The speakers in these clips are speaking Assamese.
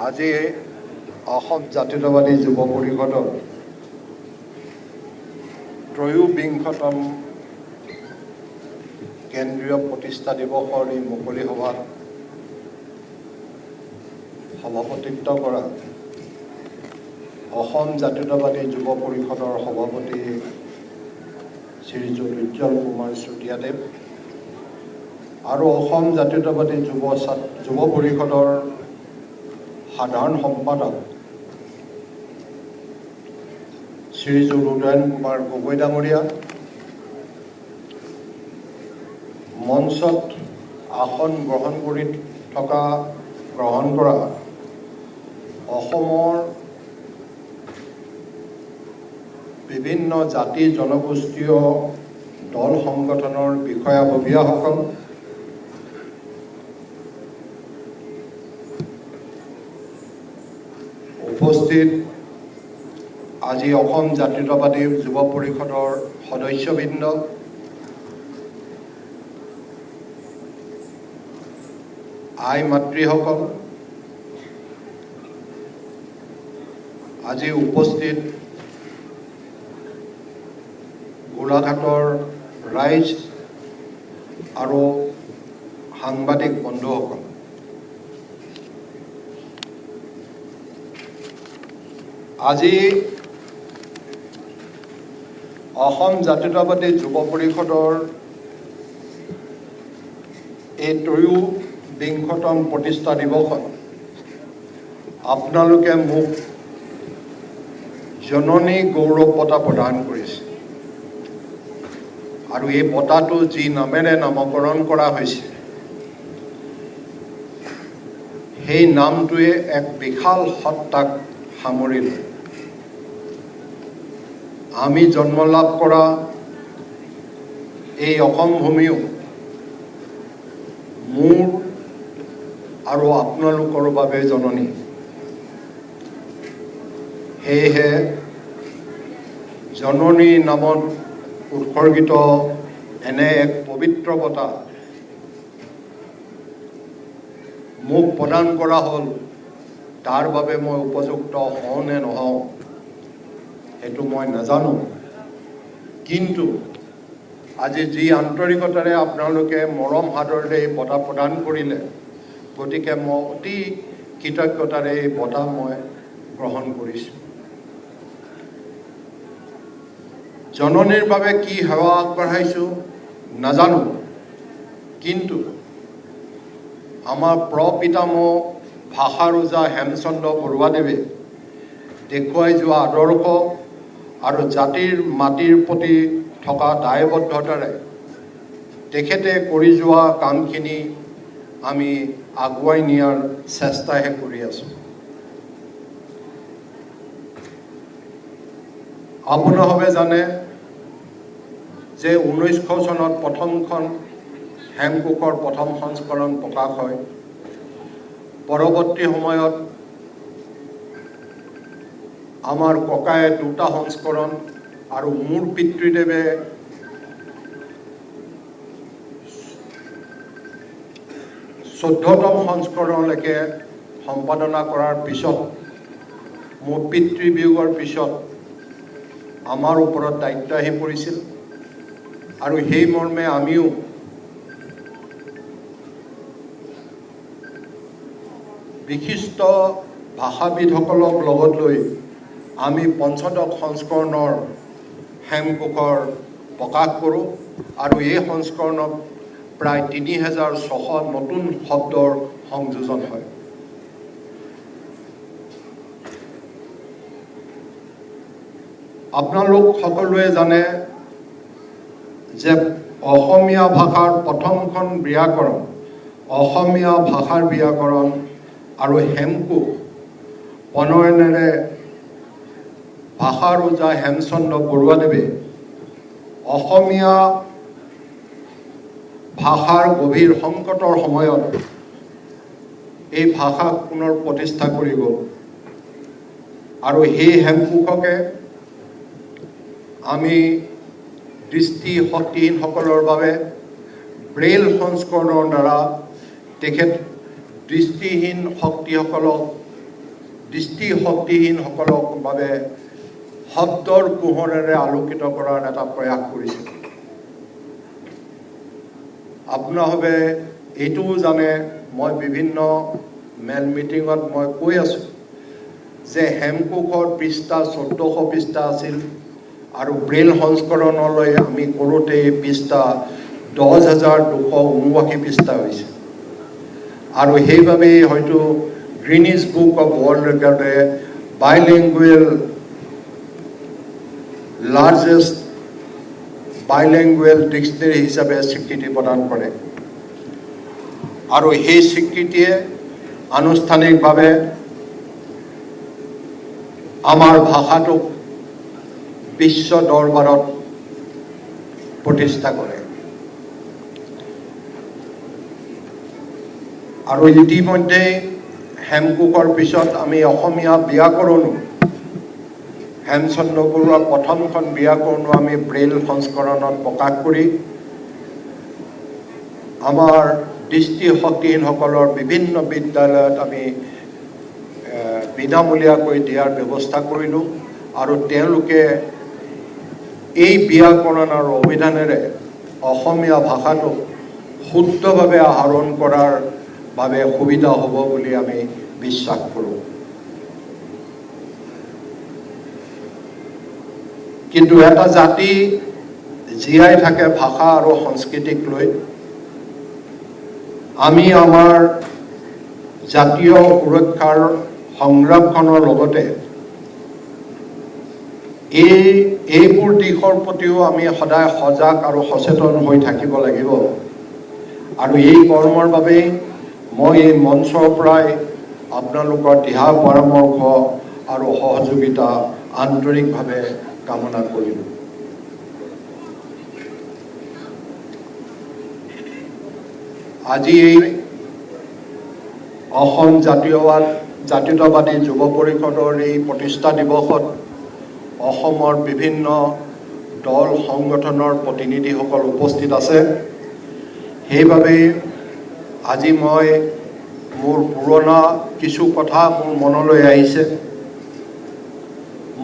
আজি অসম জাতীয়তাবাদী যুৱ পৰিষদৰ ত্ৰয়োবিংশতম কেন্দ্ৰীয় প্ৰতিষ্ঠা দিৱসৰ এই মুকলি সভাত সভাপতিত্ব কৰা অসম জাতীয়তাবাদী যুৱ পৰিষদৰ সভাপতি শ্ৰীযুত উজ্জ্বল কুমাৰ চুতীয়াদেৱ আৰু অসম জাতীয়তাবাদী যুৱ পৰিষদৰ সাধাৰণ সম্পাদক শ্ৰীযুত উদয়ন কুমাৰ গগৈ ডাঙৰীয়া, মঞ্চত আসন গ্ৰহণ কৰা অসমৰ বিভিন্ন জাতি জনগোষ্ঠীয় দল সংগঠনৰ বিষয়াববীয়াসকল, উপস্থিত আজি অসম জাতীয়তাবাদী যুৱ পৰিষদৰ সদস্যবৃন্দ, আই মাতৃসকল, আজি উপস্থিত গোলাঘাটৰ ৰাইজ আৰু সাংবাদিক বন্ধুসকল, আজি অসম জাতীয়তাবাদী যুৱ পৰিষদৰ এই ত্ৰয়োবিংশতম প্ৰতিষ্ঠা দিৱসত আপোনালোকে মোক জননী গৌৰৱ বঁটা প্ৰদান কৰিছে আৰু এই বঁটাটো যি নামেৰে নামকৰণ কৰা হৈছে সেই নামটোৱে এক বিশাল সত্তাক সামৰি লয়। আমি জন্ম লাভ কৰা এই অসম ভূমিও মোৰ আৰু আপোনালোকৰ বাবে জননী। সেয়েহে জননী নামত উৎসৰ্গিত এনে এক পবিত্ৰ বঁটা মোক প্ৰদান কৰা হ'ল, তাৰ বাবে মই উপযুক্ত হওঁ নে নহওঁ সেইটো মই নাজানো, কিন্তু আজি যি আন্তৰিকতাৰে আপোনালোকে মৰম সাদৰেৰে এই বঁটা প্ৰদান কৰিলে, গতিকে মই অতি কৃতজ্ঞতাৰে এই বঁটা মই গ্ৰহণ কৰিছোঁ। জননীৰ বাবে কি সেৱা আগবঢ়াইছোঁ নাজানো, কিন্তু আমাৰ প্ৰপিতামহ ভাষাৰ ওজা হেমচন্দ্ৰ বৰুৱাদেৱে দেখুৱাই যোৱা আদৰ্শ আৰু জাতিৰ মাটিৰ প্ৰতি থকা দায়বদ্ধতাৰে তেখেতে কৰি যোৱা কামখিনি আমি আগুৱাই নিয়াৰ চেষ্টাহে কৰি আছোঁ। আপোনালোকে জানে যে 1900 চনত প্ৰথমখন হেমকোষৰ প্ৰথম সংস্কৰণ প্ৰকাশ হয়। পৰৱৰ্তী সময়ত আমাৰ ককায়ে 2টা সংস্কৰণ আৰু মোৰ পিতৃদেৱে 14তম সংস্কৰণলৈকে সম্পাদনা কৰাৰ পিছত, মোৰ পিতৃবিয়োগৰ পিছত আমাৰ ওপৰত দায়িত্ব আহি পৰিছিল আৰু সেই মৰ্মে আমিও বিশিষ্ট ভাষাবিদসকলক লগত লৈ আমি 5ম সংস্কৰণৰ হেমকোষৰ প্ৰকাশ কৰোঁ আৰু এই সংস্কৰণত প্ৰায় 3600 নতুন শব্দৰ সংযোজন হয়। আপোনালোক সকলোৱে জানে যে অসমীয়া ভাষাৰ প্ৰথমখন ব্যাকৰণ, অসমীয়া ভাষাৰ ব্যাকৰণ আৰু হেমকোষ প্ৰণয়নেৰে ভাষাৰ ওজা হেমচন্দ্ৰ বৰুৱাদেৱে অসমীয়া ভাষাৰ গভীৰ সংকটৰ সময়ত এই ভাষাক পুনৰ প্ৰতিষ্ঠা কৰি গ'ল আৰু সেই হেমকোষকে আমি দৃষ্টি শক্তিহীনসকলৰ বাবে ব্ৰেইল সংস্কৰণৰ দ্বাৰা তেখেত দৃষ্টিহীন শক্তিসকলক দৃষ্টিশক্তিহীনসকলৰ বাবে শব্দৰ পোহৰেৰে আলোকিত কৰাৰ এটা প্ৰয়াস কৰিছিল। আপোনালোকে এইটোও জানে, মই বিভিন্ন মেল মিটিঙত মই কৈ আছোঁ যে হেমকোষৰ পৃষ্ঠা 1400 পৃষ্ঠা আছিল আৰু ব্ৰেইল সংস্কৰণলৈ আমি কৰোঁতে এই পৃষ্ঠা 10,279 পৃষ্ঠা হৈছে। আৰু সেইবাবেই হয়তো গ্ৰীনিছ বুক অফ ৱৰ্ল্ড ৰেকৰ্ডে বাইলেংগুৱেল লাৰ্জেষ্ট বাইলেংগুৱেল ডিক্সনেৰী হিচাপে স্বীকৃতি প্ৰদান কৰে। আৰু সেই স্বীকৃতিয়ে আনুষ্ঠানিকভাৱে আমাৰ ভাষাটোক বিশ্ব দৰবাৰত প্ৰতিষ্ঠা কৰে। আৰু ইতিমধ্যে হেমকোষৰ পিছত আমি অসমীয়া ব্যাকৰণো, হেমচন্দ্ৰ বৰুৱাৰ প্ৰথমখন ব্যাকৰণো আমি ব্ৰেইল সংস্কৰণত প্ৰকাশ কৰি আমাৰ দৃষ্টিশক্তিহীনসকলৰ বিভিন্ন বিদ্যালয়ত আমি বিনামূলীয়াকৈ দিয়াৰ ব্যৱস্থা কৰিলোঁ। আৰু তেওঁলোকে এই ব্যাকৰণ আৰু অভিধানেৰে অসমীয়া ভাষাটো শুদ্ধভাৱে আহৰণ কৰাৰ বাবে সুবিধা হ'ব বুলি আমি বিশ্বাস কৰোঁ। কিন্তু এটা জাতি জীয়াই থাকে ভাষা আৰু সংস্কৃতিক লৈ। আমি আমাৰ জাতীয় সুৰক্ষাৰ সংগ্ৰামখনৰ লগতে এইবোৰ দিশৰ প্ৰতিও আমি সদায় সজাগ আৰু সচেতন হৈ থাকিব লাগিব। আৰু এই কৰ্মৰ বাবেই মই এই মঞ্চৰ পৰাই আপোনালোকৰ দিহা পৰামৰ্শ আৰু সহযোগিতা আন্তৰিকভাৱে কামনা কৰিলোঁ। আজি এই অসম জাতীয়তাবাদী যুৱ পৰিষদৰ এই প্ৰতিষ্ঠা দিৱসত অসমৰ বিভিন্ন দল সংগঠনৰ প্ৰতিনিধিসকল উপস্থিত আছে। সেইবাবে আজি মই মোৰ পুৰণা কিছু কথা মোৰ মনলৈ আহিছে।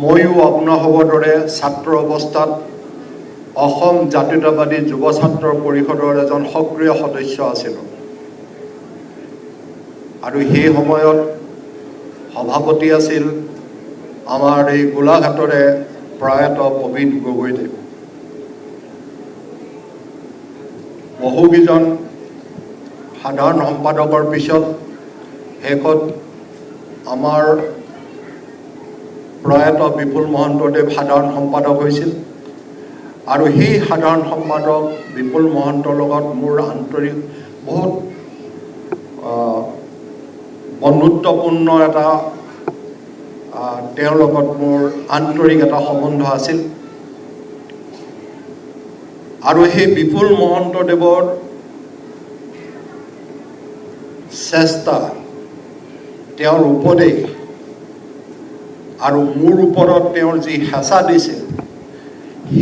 ময়ো আপোনালোকৰ দৰে ছাত্ৰ অৱস্থাত অসম জাতীয়তাবাদী যুৱ ছাত্ৰ পৰিষদৰ এজন সক্ৰিয় সদস্য আছিলোঁ। আৰু সেই সময়ত সভাপতি আছিল আমাৰ এই গোলাঘাটৰে প্ৰয়াত প্ৰবীণ গগৈদেৱ। বহুকেইজন সাধাৰণ সম্পাদকৰ পিছত শেষত আমাৰ প্ৰয়াত বিপুল মহন্তদেৱ সাধাৰণ সম্পাদক হৈছিল। আৰু সেই সাধাৰণ সম্পাদক বিপুল মহন্তৰ লগত মোৰ আন্তৰিক বহুত বন্ধুত্বপূৰ্ণ এটা তেওঁৰ লগত মোৰ আন্তৰিক এটা সম্বন্ধ আছিল। আৰু সেই বিপুল মহন্তদেৱৰ চেষ্টা, তেওঁৰ উপদেশ আৰু মোৰ ওপৰত তেওঁৰ যি হেঁচা দিছিল,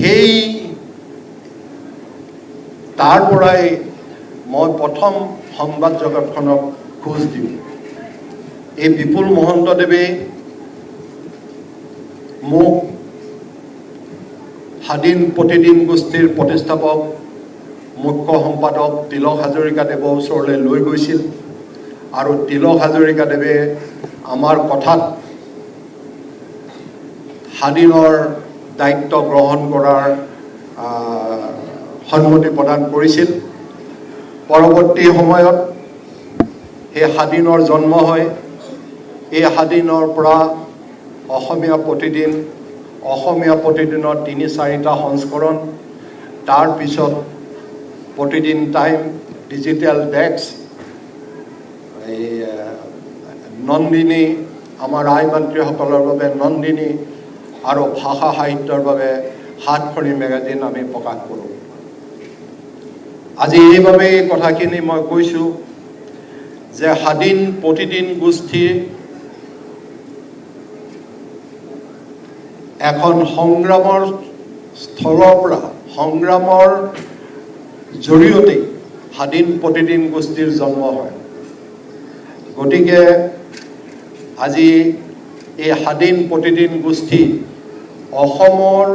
সেই তাৰ পৰাই মই প্ৰথম সংবাদ জগতখনক খোজ দিওঁ। এই বিপুল মহন্তদেৱে মোক স্বাধীন প্ৰতিদিন গোষ্ঠীৰ প্ৰতিষ্ঠাপক মুখ্য সম্পাদক তিলক হাজৰিকাদেৱৰ ওচৰলৈ লৈ গৈছিল। আৰু তিলক হাজৰিকাদেৱে আমাৰ কথাত স্বাধীনৰ দায়িত্ব গ্ৰহণ কৰাৰ সন্মতি প্ৰদান কৰিছিল। পৰৱৰ্তী সময়ত সেই স্বাধীনৰ জন্ম হয়। এই স্বাধীনৰ পৰা অসমীয়া প্ৰতিদিনৰ ৩-৪টা সংস্কৰণ, তাৰপিছত প্ৰতিদিন টাইম, ডিজিটেল ডেস্ক, এই নন্দিনী, আমাৰ আই মাতৃসকলৰ বাবে নন্দিনী, আৰু ভাষা সাহিত্যৰ বাবে সাতখনি মেগাজিন আমি প্ৰকাশ কৰোঁ। আজি এইবাবে এই কথাখিনি মই কৈছোঁ যে স্বাধীন প্ৰতিদিন গোষ্ঠীৰ এখন সংগ্ৰামৰ স্থলৰ পৰা, সংগ্ৰামৰ জৰিয়তে স্বাধীন প্ৰতিদিন গোষ্ঠীৰ জন্ম হয়। গতিকে আজি এই স্বাধীন প্ৰতিদিন গোষ্ঠী অসমৰ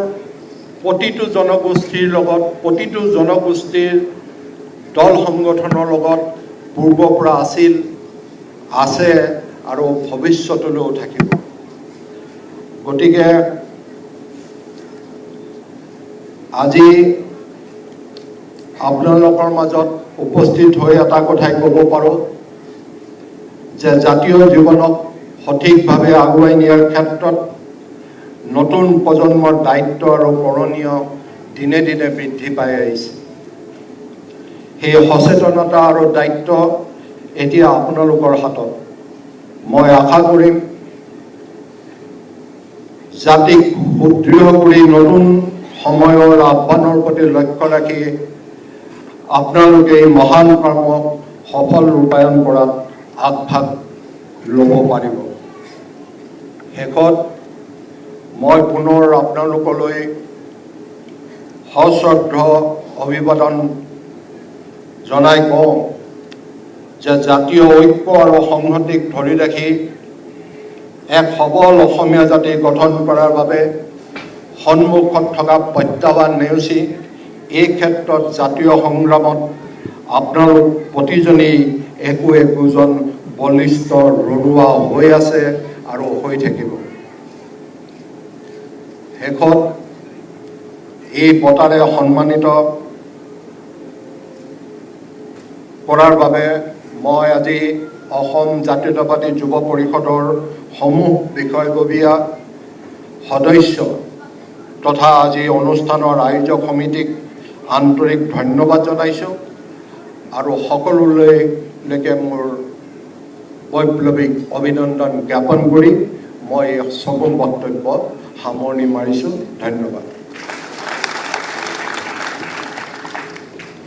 প্ৰতিটো জনগোষ্ঠীৰ লগত প্ৰতিটো জনগোষ্ঠীৰ দল সংগঠনৰ লগত পূৰ্বৰ পৰা আছিল আছে আৰু ভৱিষ্যতলৈও থাকিব গতিকে আজি আপোনালোকৰ মাজত উপস্থিত হৈ এটা কথাই ক'ব পাৰোঁ যে জাতীয় জীৱনক সঠিকভাৱে আগুৱাই নিয়াৰ ক্ষেত্ৰত নতুন প্ৰজন্মৰ দায়িত্ব আৰু কৰণীয় দিনে দিনে বৃদ্ধি পাই আহিছে সেই সচেতনতা আৰু দায়িত্ব এতিয়া আপোনালোকৰ হাতত মই আশা কৰিম জাতিক সুদৃঢ় কৰি নতুন সময়ৰ আহ্বানৰ প্ৰতি লক্ষ্য ৰাখি আপোনালোকে এই মহান কৰ্মক সফল ৰূপায়ণ কৰাত আগভাগ ল'ব পাৰিব শেষত মই পুনৰ আপোনালোকলৈ সশ্ৰদ্ধ অভিবাদন জনাই কওঁ যে জাতীয় ঐক্য আৰু সংহতিক ধৰি ৰাখি এক সবল অসমীয়া জাতি গঠন কৰাৰ বাবে সন্মুখত থকা প্ৰত্যাহ্বান নেওচি এই ক্ষেত্ৰত জাতীয় সংগ্ৰামত আপোনালোক প্ৰতিজনেই একোজন বলিষ্ঠ ৰণুৱা হৈ আছে আৰু হৈ থাকিব শেষত এই বঁটাৰে সন্মানিত কৰাৰ বাবে মই আজি অসম জাতীয়তাবাদী যুৱ পৰিষদৰ সমূহ বিষয়ববীয়া সদস্য তথা আজি অনুষ্ঠানৰ আয়োজক সমিতিক আন্তৰিক ধন্যবাদ জনাইছোঁ আৰু সকলোলৈকে মোৰ বৈপ্লৱিক অভিনন্দন জ্ঞাপন কৰি মই চমু বক্তব্য সামৰণি মাৰিছোঁ ধন্যবাদ